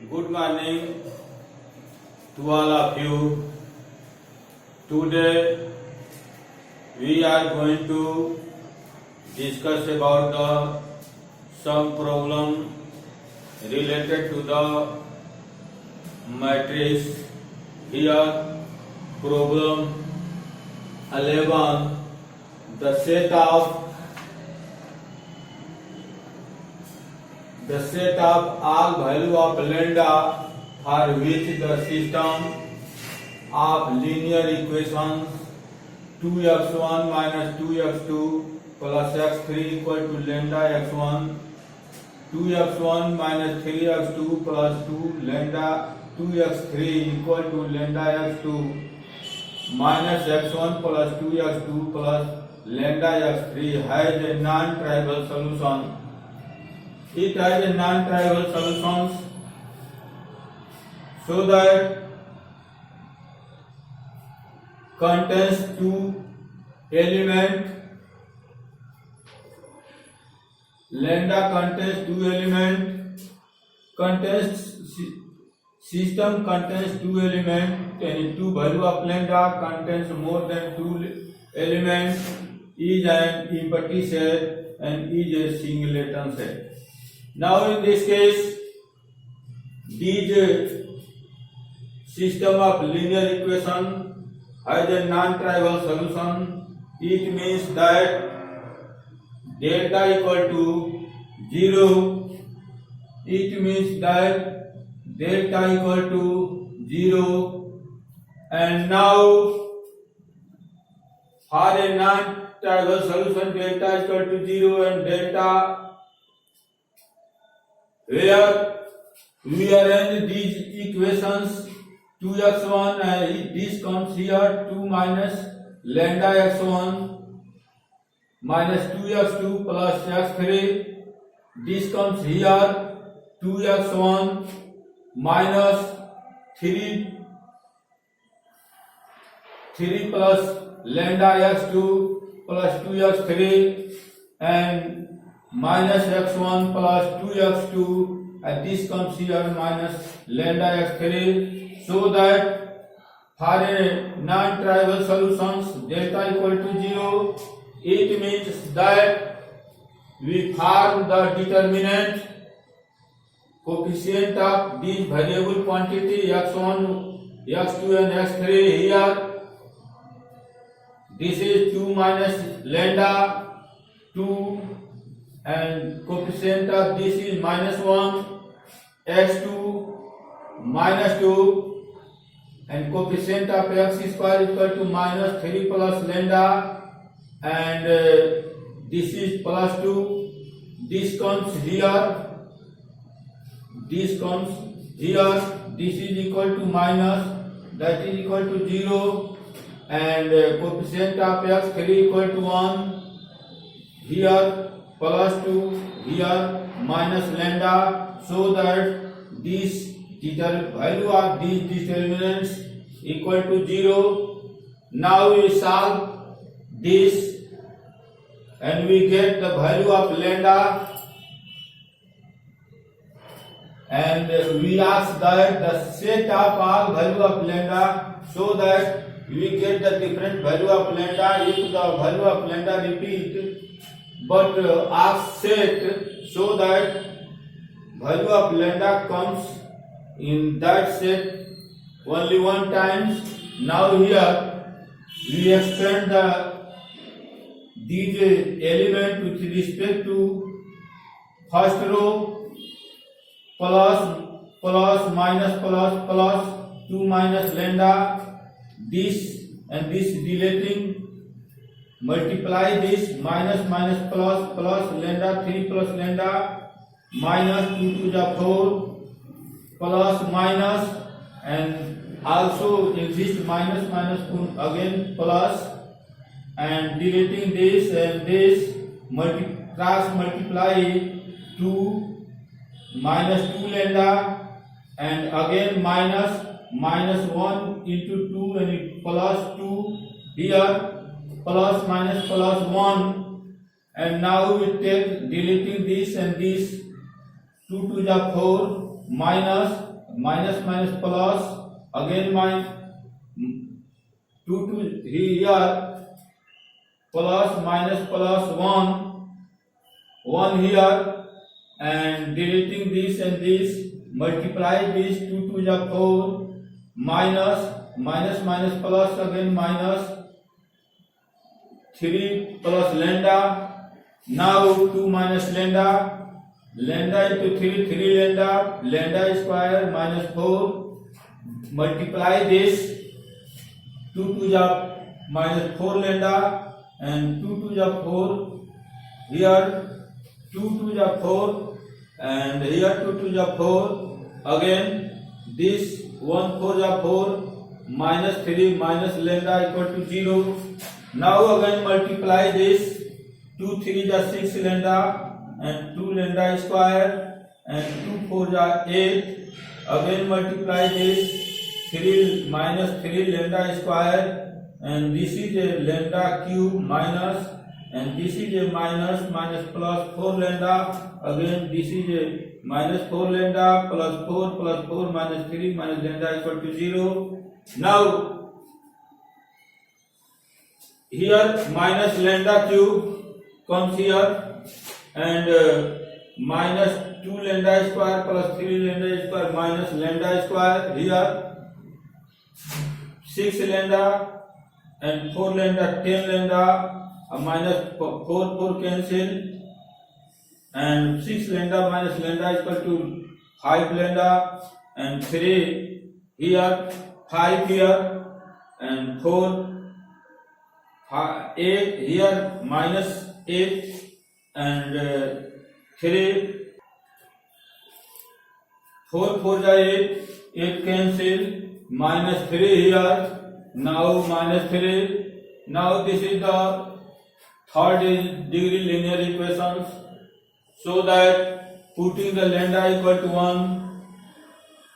Good morning to all of you. Today we are going to discuss about some problem related to the matrix. Here problem 11, the set of all value of lambda for which the system of linear equations 2x1 minus 2x2 plus x3 equal to lambda x1, 2x1 minus 3x2 plus 2 lambda 2x3 equal to lambda x2 minus x1 plus 2x2 plus lambda x3 has a non-trivial solution. It has a non-trivial solutions so that contains two elements. Lambda contains two elements. System contains two elements, and two value of lambda contains more than two elements. Is an empty set and is a singleton set. Now in this case, this system of linear equation has a non-trivial solution. It means that delta equal to 0. It means that delta equal to 0. And now for a non-trivial solution, delta equal to 0 and delta, where we arrange these equations 2x1 and this comes here 2 minus lambda x1 minus 2x2 plus x3, this comes here 2x1 minus 3 plus lambda x2 plus 2x3 and minus x1 plus 2x2 and this comes here minus lambda x3, so that for a non-trivial solutions delta equal to 0, it means that we form the determinant coefficient of these variable quantity x1, x2 and x3 here. This is 2 minus lambda 2 and coefficient of this is minus 1, x2 minus 2 and coefficient of x square equal to minus 3 plus lambda and this is plus 2, this comes here, this comes here, this is equal to minus, that is equal to 0 and coefficient of x3 equal to 1, here plus 2, here minus lambda, so that this value of these determinants equal to 0. Now we solve this and we get the value of lambda, and we ask that the set of all value of lambda, so that we get the different value of lambda if the value of lambda repeat, but ask set so that value of lambda comes in that set only one times. Now here we extend these element with respect to first row, plus minus plus 2 minus lambda, this and this deleting, multiply this minus plus lambda 3 plus lambda minus 2 to the 4 plus minus, and also exist minus again plus, and deleting this and this, cross multiply 2 minus 2 lambda and again minus 1 into 2 and plus 2 here, plus minus plus 1, and now we take deleting this and this, 2 to the 4 minus minus minus plus, again minus 2 to here, plus minus plus 1 here, and deleting this and this, multiply this, 2 to the 4, minus minus plus, again minus 3 plus lambda. Now 2 minus lambda into 3 lambda square minus 4, multiply this, 2 to the minus 4 lambda and 2 to the 4, here 2 to the 4 and here 2 to the 4, again this 1 4 the 4, minus 3 minus lambda equal to 0. Now again multiply this, 2 3 the 6 lambda and 2 lambda square and 2 4 the 8, again multiply this, 3 minus 3 lambda square, and this is a lambda cube minus, and this is a minus plus 4 lambda, again this is a minus 4 lambda plus 4 minus 3 minus lambda equal to 0. Now here minus lambda cube comes here, and minus 2 lambda square plus 3 lambda square minus lambda square, here 6 lambda and 4 lambda 10 lambda, minus 4 cancel, and 6 lambda minus lambda equal to 5 lambda, and 3 here, 5 here, and 4 8 here, minus 8 and 3 4 4 8 cancel, minus 3 here, now minus 3. Now this is the third degree linear equations, so that putting the lambda equal to 1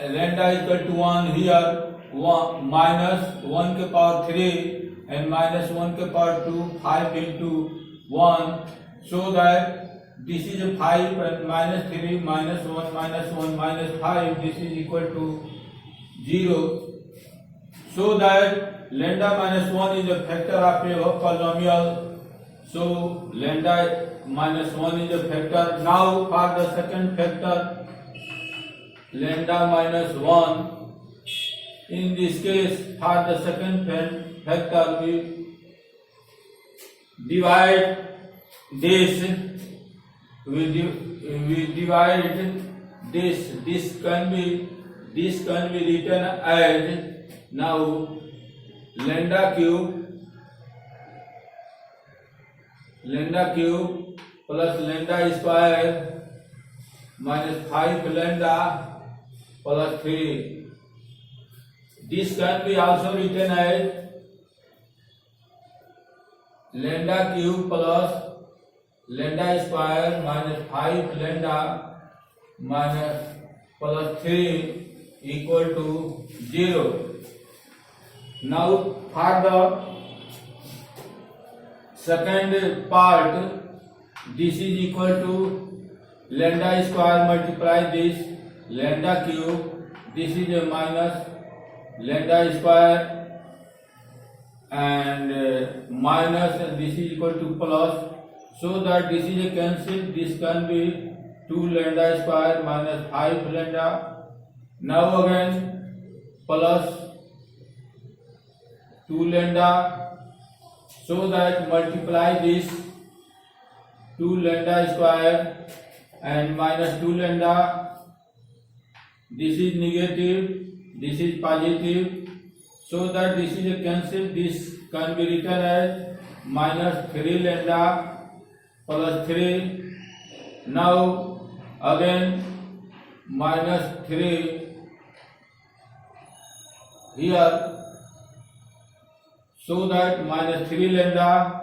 and lambda equal to 1 here, 1 minus 1 के power 3 and minus 1 के power 2, 5 into 1, so that this is a 5 and minus 3 minus 1 minus 5, this is equal to 0, so that lambda minus 1 is a factor of a polynomial, so lambda minus 1 is a factor. Now for the second factor, lambda minus 1, in this case for the second factor we divide this, we divide this can be written as, now lambda cube plus lambda square minus 5 lambda plus 3, this can be also written as lambda cube plus lambda square minus 5 lambda minus plus 3 equal to 0. Now for the second part, this is equal to lambda square multiply this lambda cube, this is a minus lambda square and minus, and this is equal to plus, so that this is a cancel, this can be 2 lambda square minus 5 lambda. Now again plus 2 lambda, so that multiply this 2 lambda square and minus 2 lambda, this is negative, this is positive, so that this is a cancel, this can be written as minus 3 lambda plus 3. Now again minus 3 here, so that minus 3 lambda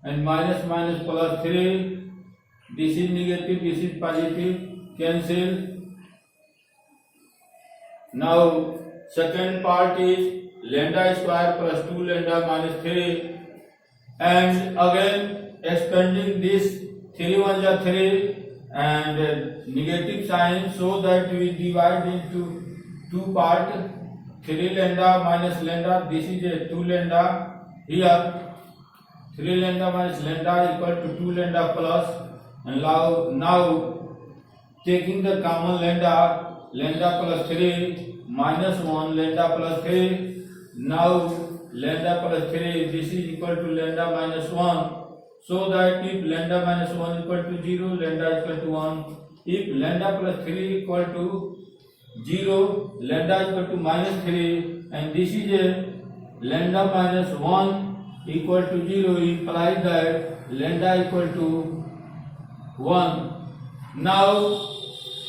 and minus plus 3, this is negative, this is positive, cancel. Now second part is lambda square plus 2 lambda minus 3, and again expanding this 3 1 is 3 and negative sign, so that we divide into two part. 3 lambda minus lambda, this is a 2 lambda here. 3 lambda minus lambda equal to 2 lambda plus, and now taking the common lambda, lambda plus 3 minus 1 lambda plus 3. Now lambda plus 3, this is equal to lambda minus 1. So that if lambda minus 1 equal to 0, lambda equal to 1. If lambda plus 3 equal to 0, lambda equal to minus 3, and this is a lambda minus 1 equal to 0, implies that lambda equal to 1. Now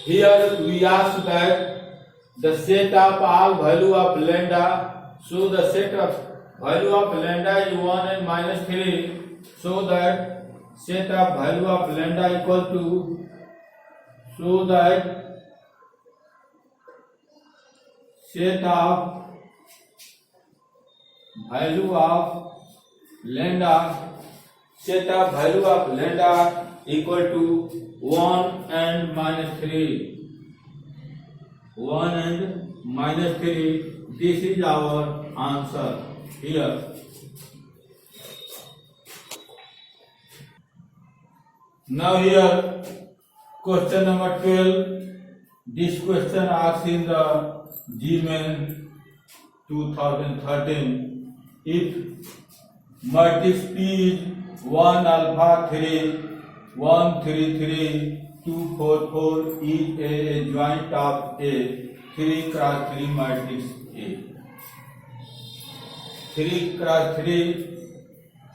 here we ask that the set of all value of lambda, so the set of value of lambda is 1 and minus 3, so that set of value of lambda equal to, so that set of value of lambda, set of value of lambda equal to 1 and minus 3. 1 and minus 3. This is our answer here. Now here question number 12. This question asked in the GMAN 2013. If matrix P is 1 alpha 3 1 3 3 2 4 4 is a joint of a 3 cross 3 matrix A. 3 cross 3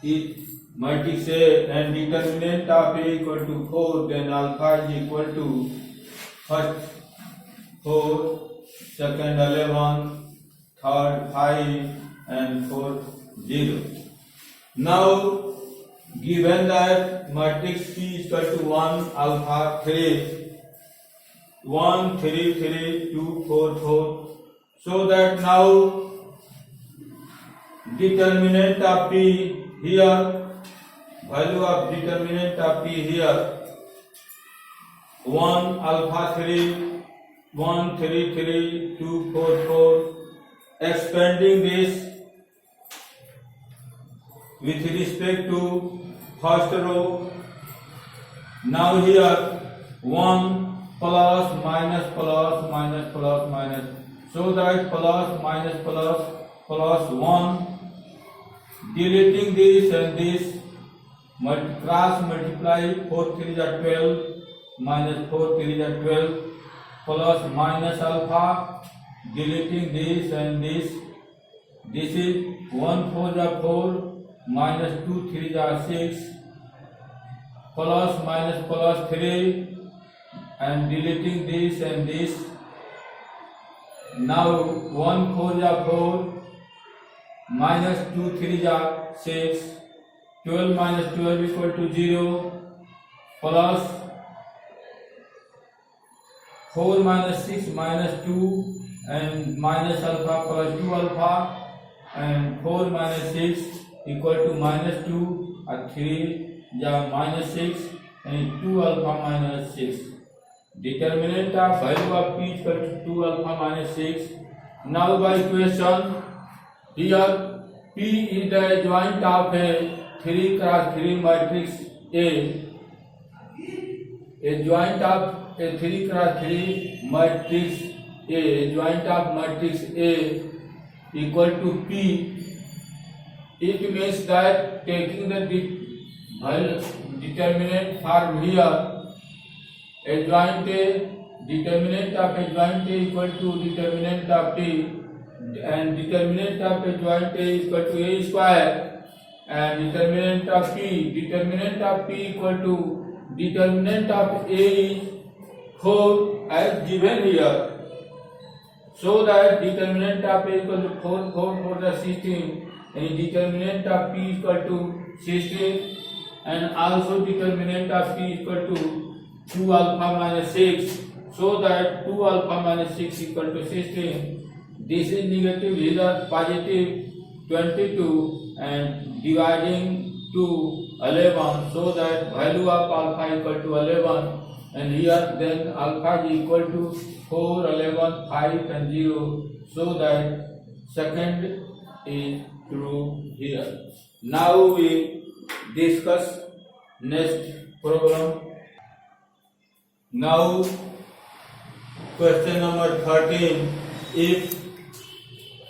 is matrix A, and determinant of A equal to 4, then alpha is equal to first 4, second 11, third 5, and fourth 0. Now given that matrix P is equal to 1 alpha 3 1 3 3 2 4 4, so that now determinant of P here, value of determinant of P here 1 alpha 3 1 3 3 2 4 4, expanding this with respect to first row. Now here 1 plus minus plus minus plus minus, so that plus minus plus plus 1, deleting this and this, cross multiply 4 3 are 12 minus 4 3 are 12, plus minus alpha, deleting this and this, this is 1 4 are 4 minus 2 3 are 6, plus minus plus 3, and deleting this and this. Now 1 4 are 4 minus 2 3 are 6, 12 minus 12 equal to 0, plus 4 minus 6 minus 2, and minus alpha plus 2 alpha, and 4 minus 6 equal to minus 2, 3 minus 6, and 2 alpha minus 6. Determinant of value of P equal to 2 alpha minus 6. Now by equation, here P is the joint of a 3 cross 3 matrix A. A joint of a 3 cross 3 matrix A, joint of matrix A equal to P. It means that taking the determinant form here, a joint A, determinant of a joint A equal to determinant of T, and determinant of a joint A equal to A square, and determinant of P equal to determinant of A is 4 as given here, so that determinant of A equal to 4 for the 16, and determinant of P equal to 16, and also determinant of P equal to 2 alpha minus 6, so that 2 alpha minus 6 equal to 16. This is negative, here positive 22, and dividing to 11, so that value of alpha equal to 11. and here then alpha is equal to 4, 11, 5 and 0, so that second is true here. Now we discuss next problem. Now question number 13. If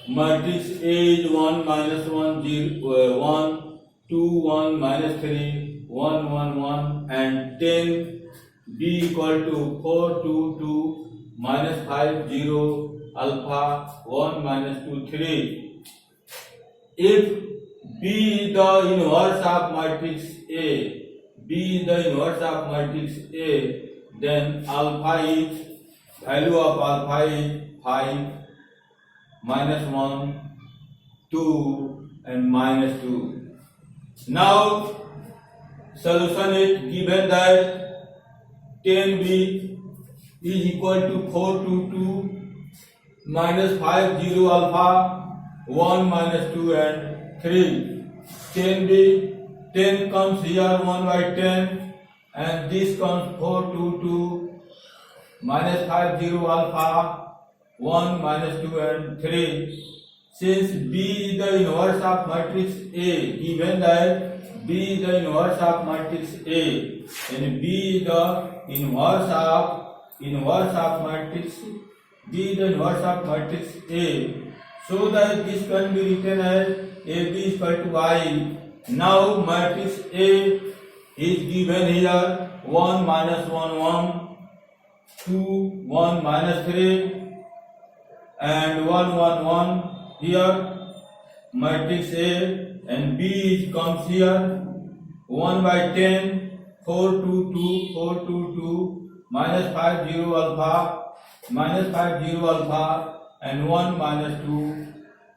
matrix A is 1 minus 1 0 1 2 1 minus 3 1 1 1 and 10, B equal to 4 2 2 minus 5 0 alpha 1 minus 2 3. If B is the inverse of matrix A, B is the inverse of matrix A, then alpha is, value of alpha is 5, minus 1, 2 and minus 2. Now solution is given that 10B is equal to 4 2 2 minus 5 0 alpha 1 minus 2 and 3. 10B, 10 comes here 1 by 10 and this comes 4 2 2 minus 5 0 alpha 1 minus 2 and 3. Since B is the inverse of matrix A, given that B is the inverse of matrix A and B is the inverse of matrix B is the inverse of matrix A, so that this can be written as AB is equal to I. Now matrix A is given here 1 minus 1 1, 2 1 minus 3 and 1 1 1 here matrix A, and B comes here 1 by 10 4 2 2 4 2 2 minus 5 0 alpha minus 5 0 alpha and 1 minus 2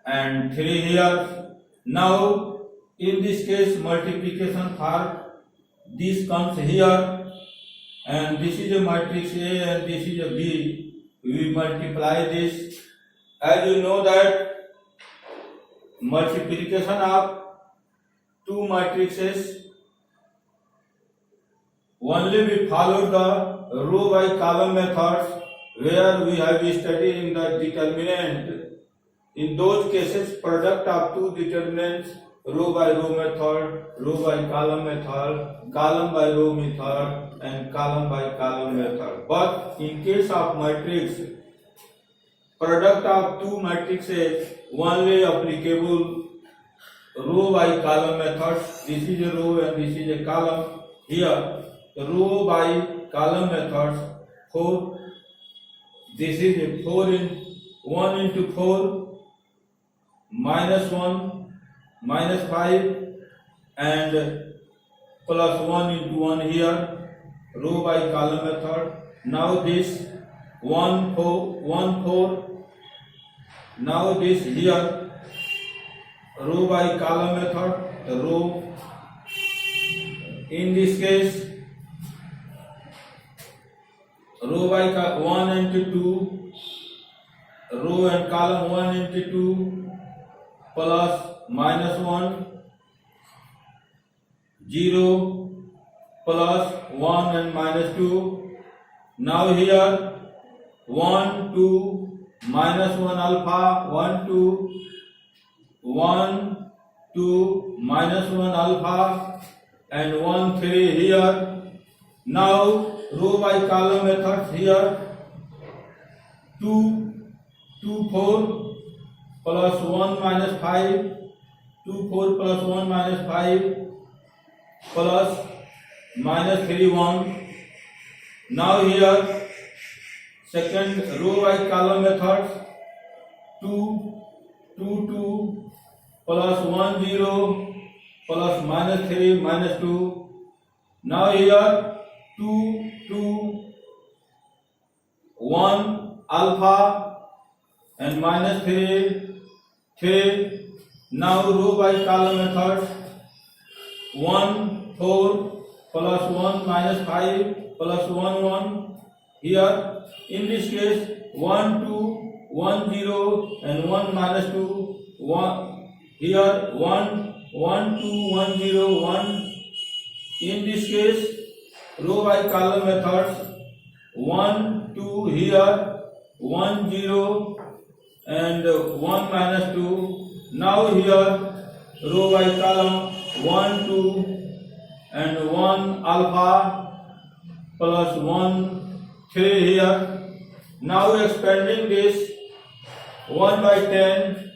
and 3 here. Now in this case multiplication part, this comes here and this is a matrix A and this is a B. We multiply this. As you know that multiplication of two matrices, only we follow the row by column methods where we have studied in the determinant. In those cases, product of two determinants, row by row method, row by column method, column by row method and column by column method. But in case of matrix, product of two matrices only applicable row by column methods. This is a row and this is a column. Here row by column methods 4. This is a 4 in 1 into 4 minus 1 minus 5 and plus 1 into 1 here, row by column method. Now this 1 4. Now this here, row by column method, row. In this case, row by 1 into 2, row and column 1 into 2 plus minus 1, 0 plus 1 and minus 2. Now here 1 2 minus 1 alpha 1 2 1 2 minus 1 alpha and 1 3 here. Now row by column methods here 2 4 plus 1 minus 5, 2 4 plus 1 minus 5 plus minus 3 1. Now here second row by column methods 2 plus 1 0 plus minus 3 minus 2. Now here 2 1 alpha and minus 3. Now row by column methods 1 4 plus 1 minus 5 plus 1 1 here. In this case 1 2 1 0 and 1 minus 2 1 here 1 2 1 0 1. In this case row by column methods 1 2 here, 1 0 and 1 minus 2. Now here row by column 1 2 and 1 alpha plus 1 3 here. Now expanding this 1 by 10.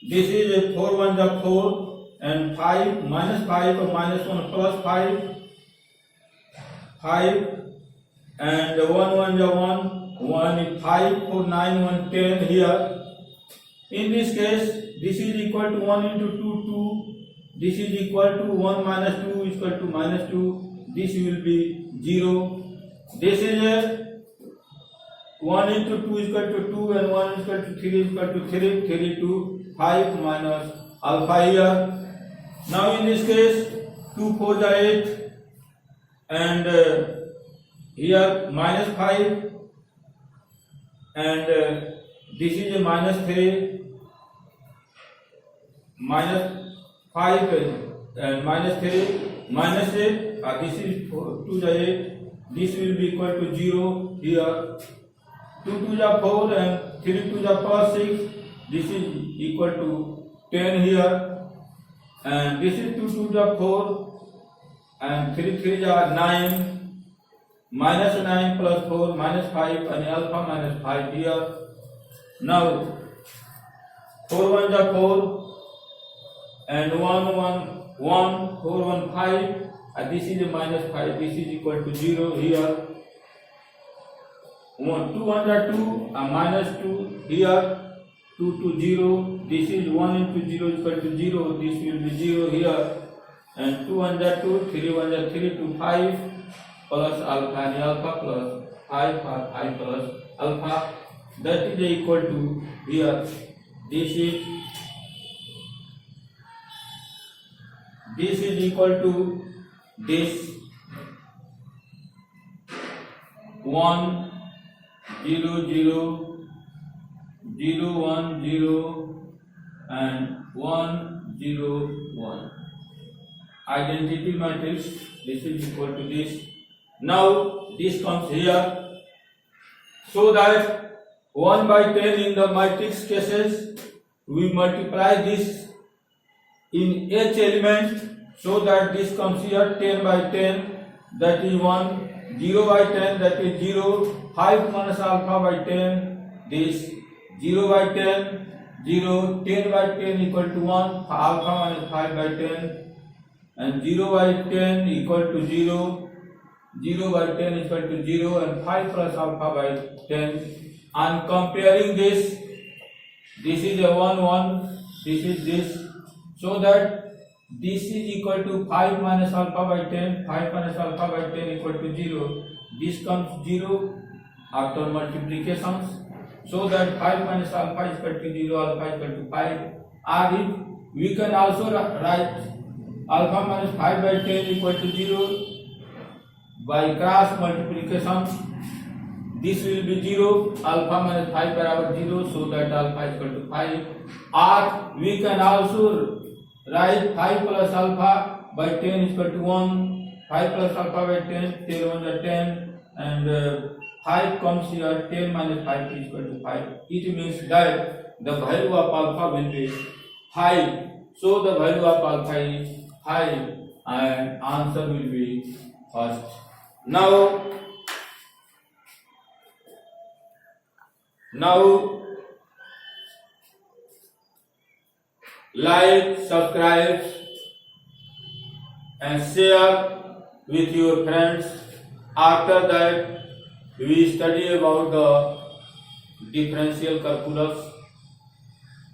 This is a 4 1 is 4 and 5 minus 5 or minus 1 plus 5 and 1 1 is 1 is 5 4 9 1 10 here. In this case, this is equal to 1 into 2 2. This is equal to 1 minus 2 is equal to minus 2. This will be 0. This is a 1 into 2 is equal to 2 and 1 is equal to 3 is equal to 3. 3 to 5 minus alpha here. Now in this case 2 4 is 8 and here minus 5 and this is a minus 3 minus 5 and minus 3 minus 8 this is 4 2 is 8. This will be equal to 0 here. 2 2 is 4 and 3 2 is plus 6. This is equal to 10 here and this is 2 2 is 4 and 3 3 is 9 minus 9 plus 4 minus 5 and alpha minus 5 here. Now 4 1 is 4 and 1 1 1 4 1 5 and this is a minus 5. This is equal to 0 here. 1 2 1 is 2 and minus 2 here. 2 to 0. This is 1 into 0 is equal to 0. This will be 0 here. And 2 1 is 2, 3 1 is 3 to 5 plus alpha and alpha plus 5 plus alpha. That is equal to here. This is equal to this 1 0 0 0 1 0 and 1 0 1. Identity matrix. This is equal to this. Now this comes here, so that 1 by 10 in the matrix cases we multiply this in each element, so that this comes here 10 by 10, that is 1, 0 by 10, that is 0, 5 minus alpha by 10, this 0 by 10, 0, 10 by 10 equal to 1, alpha minus 5 by 10, and 0 by 10 equal to 0, 0 by 10 equal to 0, and 5 plus alpha by 10. And comparing this is a 1 1, this is this, so that this is equal to 5 minus alpha by 10, 5 minus alpha by 10 equal to 0. This comes 0 after multiplications, so that 5 minus alpha is equal to 0, alpha is equal to 5. Or if we can also write alpha minus 5 by 10 equal to 0 by cross multiplication. This will be 0, alpha minus 5 barabar 0, so that alpha is equal to 5. Or we can also write 5 plus alpha by 10 is equal to 1, 5 plus alpha by 10, 10 1 is 10, and 5 comes here, 10 minus 5 is equal to 5. It means that the value of alpha will be high. So the value of alpha is high and answer will be first. Now like, subscribe and share with your friends. After that we study about the differential calculus,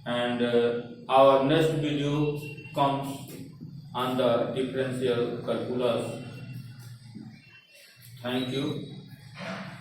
and our next video comes on the differential calculus. Thank you.